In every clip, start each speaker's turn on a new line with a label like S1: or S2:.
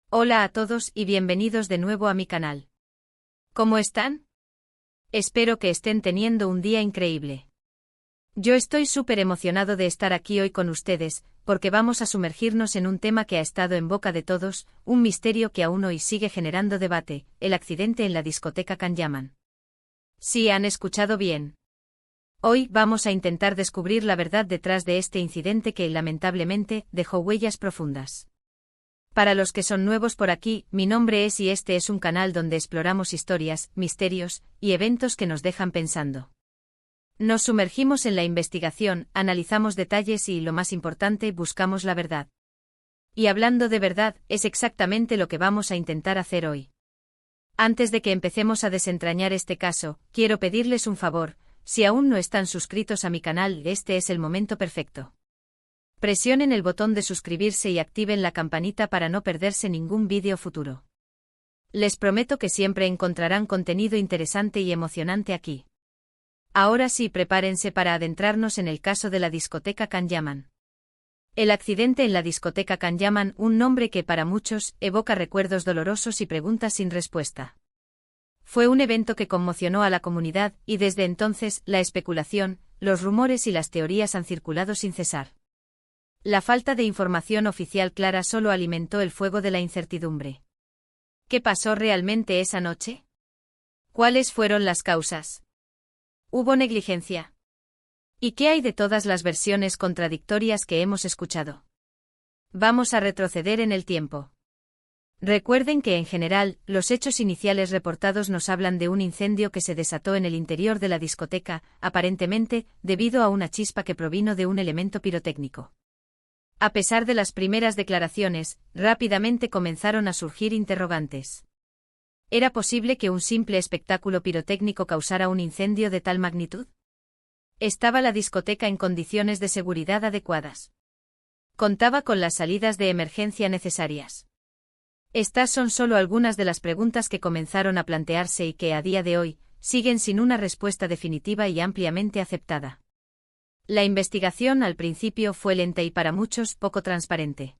S1: Hola a todos y bienvenidos de nuevo a mi canal. ¿Cómo están? Espero que estén teniendo un día increíble. Yo estoy súper emocionado de estar aquí hoy con ustedes, porque vamos a sumergirnos en un tema que ha estado en boca de todos, un misterio que aún hoy sigue generando debate, el accidente en la discoteca Can-Yaman. Sí, han escuchado bien. Hoy vamos a intentar descubrir la verdad detrás de este incidente que, lamentablemente, dejó huellas profundas. Para los que son nuevos por aquí, mi nombre es y este es un canal donde exploramos historias, misterios y eventos que nos dejan pensando. Nos sumergimos en la investigación, analizamos detalles y, lo más importante, buscamos la verdad. Y hablando de verdad, es exactamente lo que vamos a intentar hacer hoy. Antes de que empecemos a desentrañar este caso, quiero pedirles un favor: si aún no están suscritos a mi canal, este es el momento perfecto. Presionen el botón de suscribirse y activen la campanita para no perderse ningún vídeo futuro. Les prometo que siempre encontrarán contenido interesante y emocionante aquí. Ahora sí, prepárense para adentrarnos en el caso de la discoteca Can-Yaman. El accidente en la discoteca Can-Yaman, un nombre que para muchos evoca recuerdos dolorosos y preguntas sin respuesta. Fue un evento que conmocionó a la comunidad y desde entonces la especulación, los rumores y las teorías han circulado sin cesar. La falta de información oficial clara solo alimentó el fuego de la incertidumbre. ¿Qué pasó realmente esa noche? ¿Cuáles fueron las causas? ¿Hubo negligencia? ¿Y qué hay de todas las versiones contradictorias que hemos escuchado? Vamos a retroceder en el tiempo. Recuerden que en general, los hechos iniciales reportados nos hablan de un incendio que se desató en el interior de la discoteca, aparentemente, debido a una chispa que provino de un elemento pirotécnico. A pesar de las primeras declaraciones, rápidamente comenzaron a surgir interrogantes. ¿Era posible que un simple espectáculo pirotécnico causara un incendio de tal magnitud? ¿Estaba la discoteca en condiciones de seguridad adecuadas? ¿Contaba con las salidas de emergencia necesarias? Estas son solo algunas de las preguntas que comenzaron a plantearse y que, a día de hoy, siguen sin una respuesta definitiva y ampliamente aceptada. La investigación al principio fue lenta y para muchos poco transparente.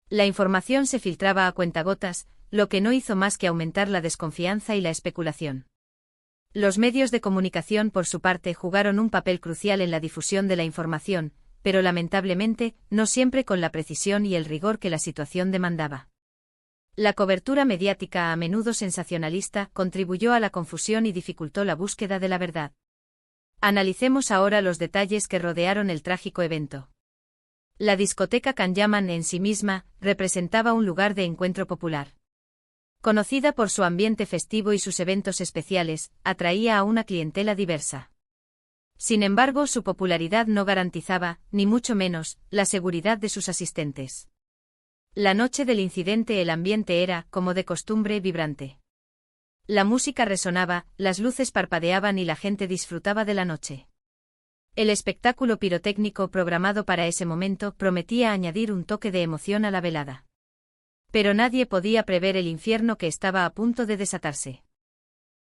S1: La información se filtraba a cuentagotas, lo que no hizo más que aumentar la desconfianza y la especulación. Los medios de comunicación, por su parte, jugaron un papel crucial en la difusión de la información, pero lamentablemente, no siempre con la precisión y el rigor que la situación demandaba. La cobertura mediática, a menudo sensacionalista, contribuyó a la confusión y dificultó la búsqueda de la verdad. Analicemos ahora los detalles que rodearon el trágico evento. La discoteca Can-Yaman en sí misma representaba un lugar de encuentro popular. Conocida por su ambiente festivo y sus eventos especiales, atraía a una clientela diversa. Sin embargo, su popularidad no garantizaba, ni mucho menos, la seguridad de sus asistentes. La noche del incidente el ambiente era, como de costumbre, vibrante. La música resonaba, las luces parpadeaban y la gente disfrutaba de la noche. El espectáculo pirotécnico programado para ese momento prometía añadir un toque de emoción a la velada. Pero nadie podía prever el infierno que estaba a punto de desatarse.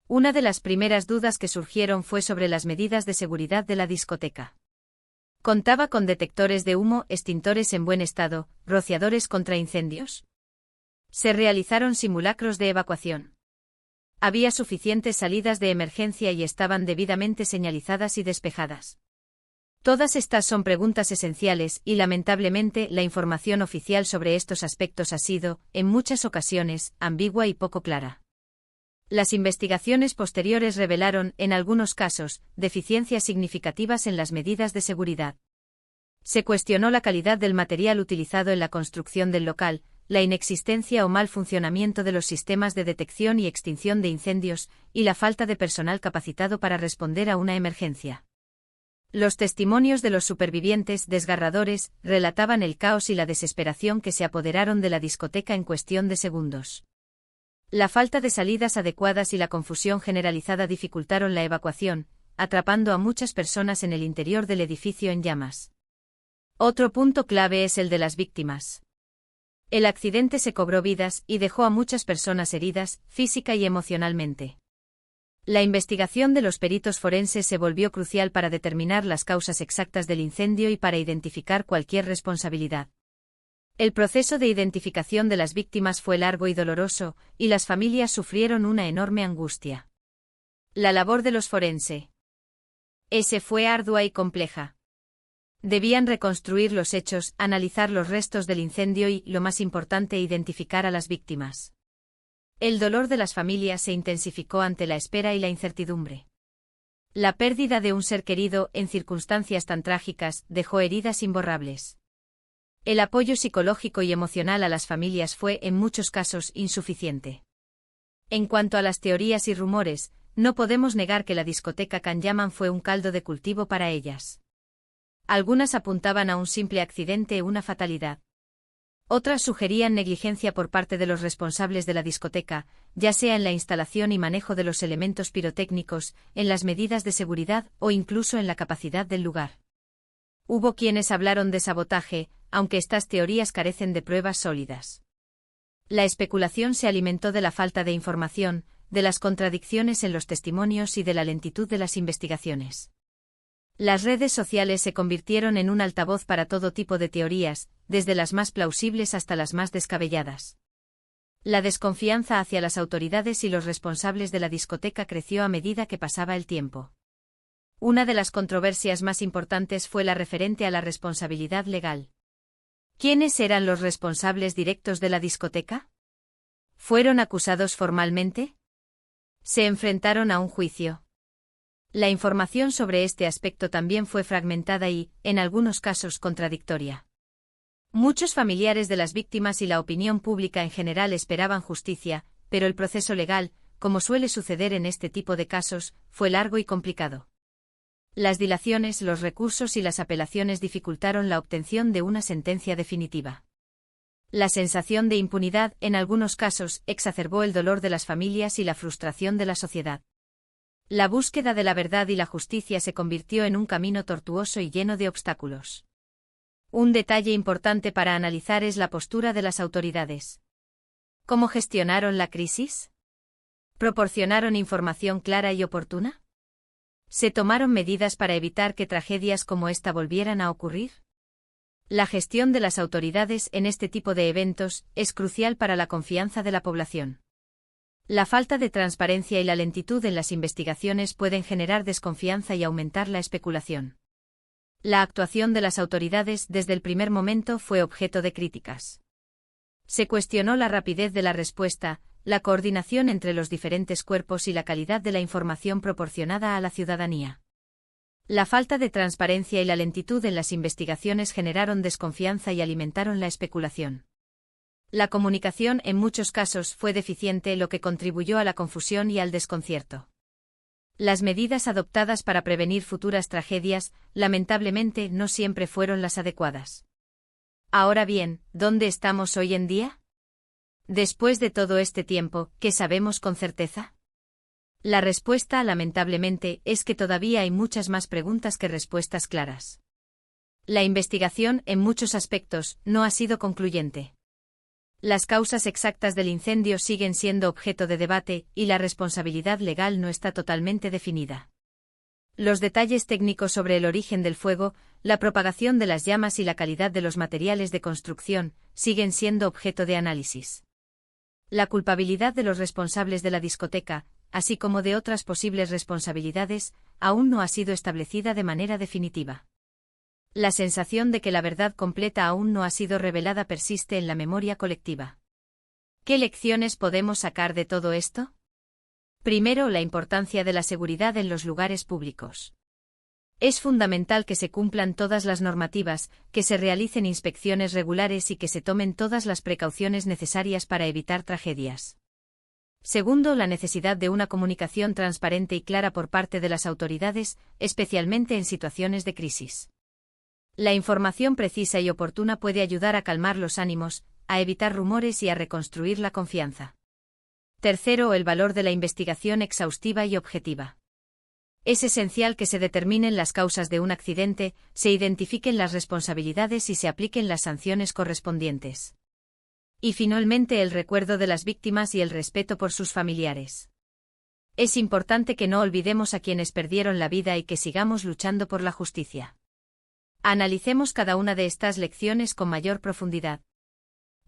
S1: Una de las primeras dudas que surgieron fue sobre las medidas de seguridad de la discoteca. ¿Contaba con detectores de humo, extintores en buen estado, rociadores contra incendios? ¿Se realizaron simulacros de evacuación? ¿Había suficientes salidas de emergencia y estaban debidamente señalizadas y despejadas? Todas estas son preguntas esenciales y, lamentablemente, la información oficial sobre estos aspectos ha sido, en muchas ocasiones, ambigua y poco clara. Las investigaciones posteriores revelaron, en algunos casos, deficiencias significativas en las medidas de seguridad. Se cuestionó la calidad del material utilizado en la construcción del local, la inexistencia o mal funcionamiento de los sistemas de detección y extinción de incendios, y la falta de personal capacitado para responder a una emergencia. Los testimonios de los supervivientes, desgarradores, relataban el caos y la desesperación que se apoderaron de la discoteca en cuestión de segundos. La falta de salidas adecuadas y la confusión generalizada dificultaron la evacuación, atrapando a muchas personas en el interior del edificio en llamas. Otro punto clave es el de las víctimas. El accidente se cobró vidas y dejó a muchas personas heridas, física y emocionalmente. La investigación de los peritos forenses se volvió crucial para determinar las causas exactas del incendio y para identificar cualquier responsabilidad. El proceso de identificación de las víctimas fue largo y doloroso, y las familias sufrieron una enorme angustia. La labor de los forense. Ese fue ardua y compleja. Debían reconstruir los hechos, analizar los restos del incendio y, lo más importante, identificar a las víctimas. El dolor de las familias se intensificó ante la espera y la incertidumbre. La pérdida de un ser querido, en circunstancias tan trágicas, dejó heridas imborrables. El apoyo psicológico y emocional a las familias fue, en muchos casos, insuficiente. En cuanto a las teorías y rumores, no podemos negar que la discoteca Canyaman fue un caldo de cultivo para ellas. Algunas apuntaban a un simple accidente o una fatalidad. Otras sugerían negligencia por parte de los responsables de la discoteca, ya sea en la instalación y manejo de los elementos pirotécnicos, en las medidas de seguridad o incluso en la capacidad del lugar. Hubo quienes hablaron de sabotaje, aunque estas teorías carecen de pruebas sólidas. La especulación se alimentó de la falta de información, de las contradicciones en los testimonios y de la lentitud de las investigaciones. Las redes sociales se convirtieron en un altavoz para todo tipo de teorías, desde las más plausibles hasta las más descabelladas. La desconfianza hacia las autoridades y los responsables de la discoteca creció a medida que pasaba el tiempo. Una de las controversias más importantes fue la referente a la responsabilidad legal. ¿Quiénes eran los responsables directos de la discoteca? ¿Fueron acusados formalmente? ¿Se enfrentaron a un juicio? La información sobre este aspecto también fue fragmentada y, en algunos casos, contradictoria. Muchos familiares de las víctimas y la opinión pública en general esperaban justicia, pero el proceso legal, como suele suceder en este tipo de casos, fue largo y complicado. Las dilaciones, los recursos y las apelaciones dificultaron la obtención de una sentencia definitiva. La sensación de impunidad, en algunos casos, exacerbó el dolor de las familias y la frustración de la sociedad. La búsqueda de la verdad y la justicia se convirtió en un camino tortuoso y lleno de obstáculos. Un detalle importante para analizar es la postura de las autoridades. ¿Cómo gestionaron la crisis? ¿Proporcionaron información clara y oportuna? ¿Se tomaron medidas para evitar que tragedias como esta volvieran a ocurrir? La gestión de las autoridades en este tipo de eventos es crucial para la confianza de la población. La falta de transparencia y la lentitud en las investigaciones pueden generar desconfianza y aumentar la especulación. La actuación de las autoridades desde el primer momento fue objeto de críticas. Se cuestionó la rapidez de la respuesta, la coordinación entre los diferentes cuerpos y la calidad de la información proporcionada a la ciudadanía. La falta de transparencia y la lentitud en las investigaciones generaron desconfianza y alimentaron la especulación. La comunicación en muchos casos fue deficiente, lo que contribuyó a la confusión y al desconcierto. Las medidas adoptadas para prevenir futuras tragedias, lamentablemente, no siempre fueron las adecuadas. Ahora bien, ¿dónde estamos hoy en día? Después de todo este tiempo, ¿qué sabemos con certeza? La respuesta, lamentablemente, es que todavía hay muchas más preguntas que respuestas claras. La investigación, en muchos aspectos, no ha sido concluyente. Las causas exactas del incendio siguen siendo objeto de debate, y la responsabilidad legal no está totalmente definida. Los detalles técnicos sobre el origen del fuego, la propagación de las llamas y la calidad de los materiales de construcción, siguen siendo objeto de análisis. La culpabilidad de los responsables de la discoteca, así como de otras posibles responsabilidades, aún no ha sido establecida de manera definitiva. La sensación de que la verdad completa aún no ha sido revelada persiste en la memoria colectiva. ¿Qué lecciones podemos sacar de todo esto? Primero, la importancia de la seguridad en los lugares públicos. Es fundamental que se cumplan todas las normativas, que se realicen inspecciones regulares y que se tomen todas las precauciones necesarias para evitar tragedias. Segundo, la necesidad de una comunicación transparente y clara por parte de las autoridades, especialmente en situaciones de crisis. La información precisa y oportuna puede ayudar a calmar los ánimos, a evitar rumores y a reconstruir la confianza. Tercero, el valor de la investigación exhaustiva y objetiva. Es esencial que se determinen las causas de un accidente, se identifiquen las responsabilidades y se apliquen las sanciones correspondientes. Y finalmente, el recuerdo de las víctimas y el respeto por sus familiares. Es importante que no olvidemos a quienes perdieron la vida y que sigamos luchando por la justicia. Analicemos cada una de estas lecciones con mayor profundidad.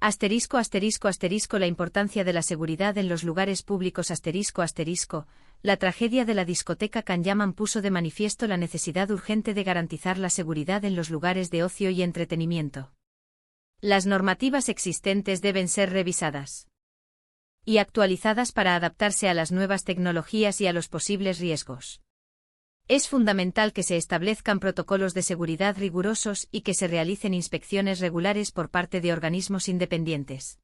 S1: Asterisco asterisco asterisco La importancia de la seguridad en los lugares públicos asterisco asterisco. La tragedia de la discoteca Canyaman puso de manifiesto la necesidad urgente de garantizar la seguridad en los lugares de ocio y entretenimiento. Las normativas existentes deben ser revisadas y actualizadas para adaptarse a las nuevas tecnologías y a los posibles riesgos. Es fundamental que se establezcan protocolos de seguridad rigurosos y que se realicen inspecciones regulares por parte de organismos independientes.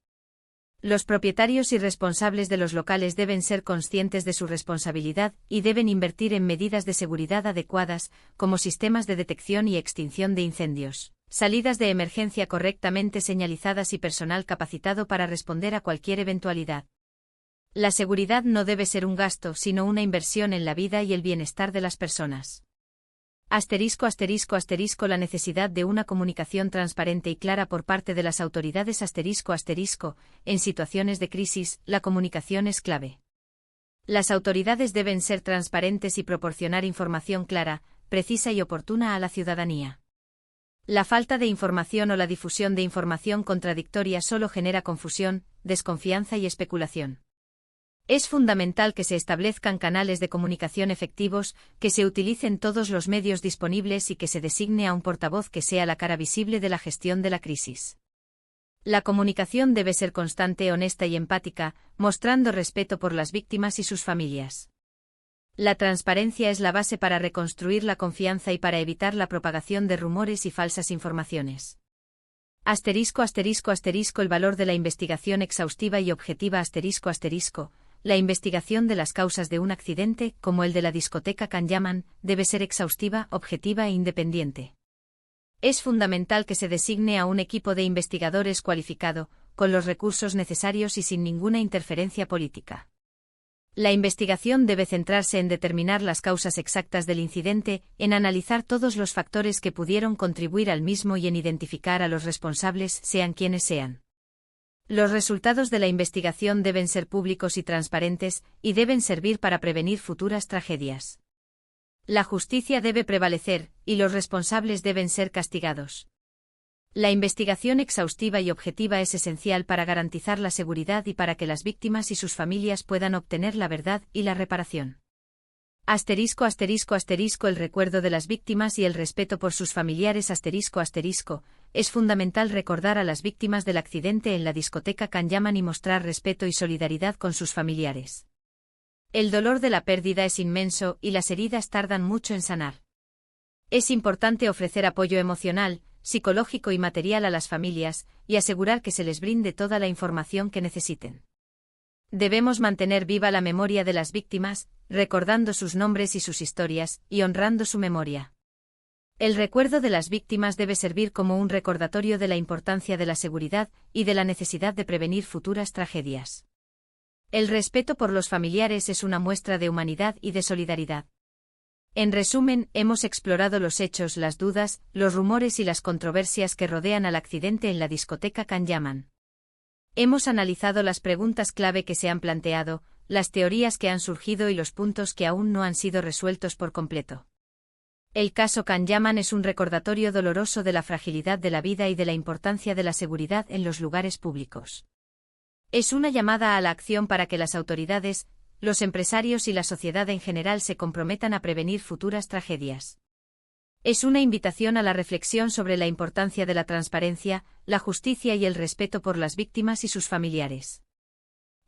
S1: Los propietarios y responsables de los locales deben ser conscientes de su responsabilidad y deben invertir en medidas de seguridad adecuadas, como sistemas de detección y extinción de incendios, salidas de emergencia correctamente señalizadas y personal capacitado para responder a cualquier eventualidad. La seguridad no debe ser un gasto, sino una inversión en la vida y el bienestar de las personas. Asterisco asterisco asterisco La necesidad de una comunicación transparente y clara por parte de las autoridades asterisco asterisco. En situaciones de crisis, la comunicación es clave. Las autoridades deben ser transparentes y proporcionar información clara, precisa y oportuna a la ciudadanía. La falta de información o la difusión de información contradictoria solo genera confusión, desconfianza y especulación. Es fundamental que se establezcan canales de comunicación efectivos, que se utilicen todos los medios disponibles y que se designe a un portavoz que sea la cara visible de la gestión de la crisis. La comunicación debe ser constante, honesta y empática, mostrando respeto por las víctimas y sus familias. La transparencia es la base para reconstruir la confianza y para evitar la propagación de rumores y falsas informaciones. Asterisco asterisco asterisco El valor de la investigación exhaustiva y objetiva asterisco asterisco. La investigación de las causas de un accidente, como el de la discoteca Canyaman, debe ser exhaustiva, objetiva e independiente. Es fundamental que se designe a un equipo de investigadores cualificado, con los recursos necesarios y sin ninguna interferencia política. La investigación debe centrarse en determinar las causas exactas del incidente, en analizar todos los factores que pudieron contribuir al mismo y en identificar a los responsables, sean quienes sean. Los resultados de la investigación deben ser públicos y transparentes, y deben servir para prevenir futuras tragedias. La justicia debe prevalecer, y los responsables deben ser castigados. La investigación exhaustiva y objetiva es esencial para garantizar la seguridad y para que las víctimas y sus familias puedan obtener la verdad y la reparación. Asterisco asterisco asterisco El recuerdo de las víctimas y el respeto por sus familiares asterisco asterisco. Es fundamental recordar a las víctimas del accidente en la discoteca Canyaman y mostrar respeto y solidaridad con sus familiares. El dolor de la pérdida es inmenso y las heridas tardan mucho en sanar. Es importante ofrecer apoyo emocional, psicológico y material a las familias, y asegurar que se les brinde toda la información que necesiten. Debemos mantener viva la memoria de las víctimas, recordando sus nombres y sus historias, y honrando su memoria. El recuerdo de las víctimas debe servir como un recordatorio de la importancia de la seguridad y de la necesidad de prevenir futuras tragedias. El respeto por los familiares es una muestra de humanidad y de solidaridad. En resumen, hemos explorado los hechos, las dudas, los rumores y las controversias que rodean al accidente en la discoteca Canyaman. Hemos analizado las preguntas clave que se han planteado, las teorías que han surgido y los puntos que aún no han sido resueltos por completo. El caso Canyaman es un recordatorio doloroso de la fragilidad de la vida y de la importancia de la seguridad en los lugares públicos. Es una llamada a la acción para que las autoridades, los empresarios y la sociedad en general se comprometan a prevenir futuras tragedias. Es una invitación a la reflexión sobre la importancia de la transparencia, la justicia y el respeto por las víctimas y sus familiares.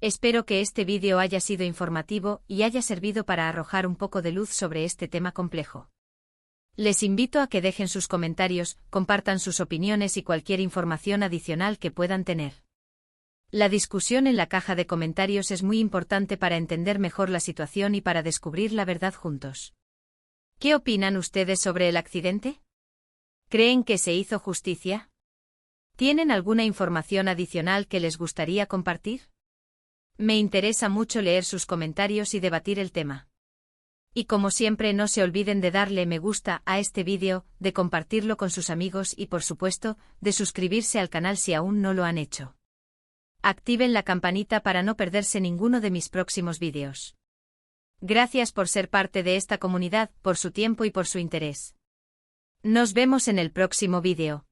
S1: Espero que este vídeo haya sido informativo y haya servido para arrojar un poco de luz sobre este tema complejo. Les invito a que dejen sus comentarios, compartan sus opiniones y cualquier información adicional que puedan tener. La discusión en la caja de comentarios es muy importante para entender mejor la situación y para descubrir la verdad juntos. ¿Qué opinan ustedes sobre el accidente? ¿Creen que se hizo justicia? ¿Tienen alguna información adicional que les gustaría compartir? Me interesa mucho leer sus comentarios y debatir el tema. Y como siempre, no se olviden de darle me gusta a este vídeo, de compartirlo con sus amigos y por supuesto, de suscribirse al canal si aún no lo han hecho. Activen la campanita para no perderse ninguno de mis próximos vídeos. Gracias por ser parte de esta comunidad, por su tiempo y por su interés. Nos vemos en el próximo vídeo.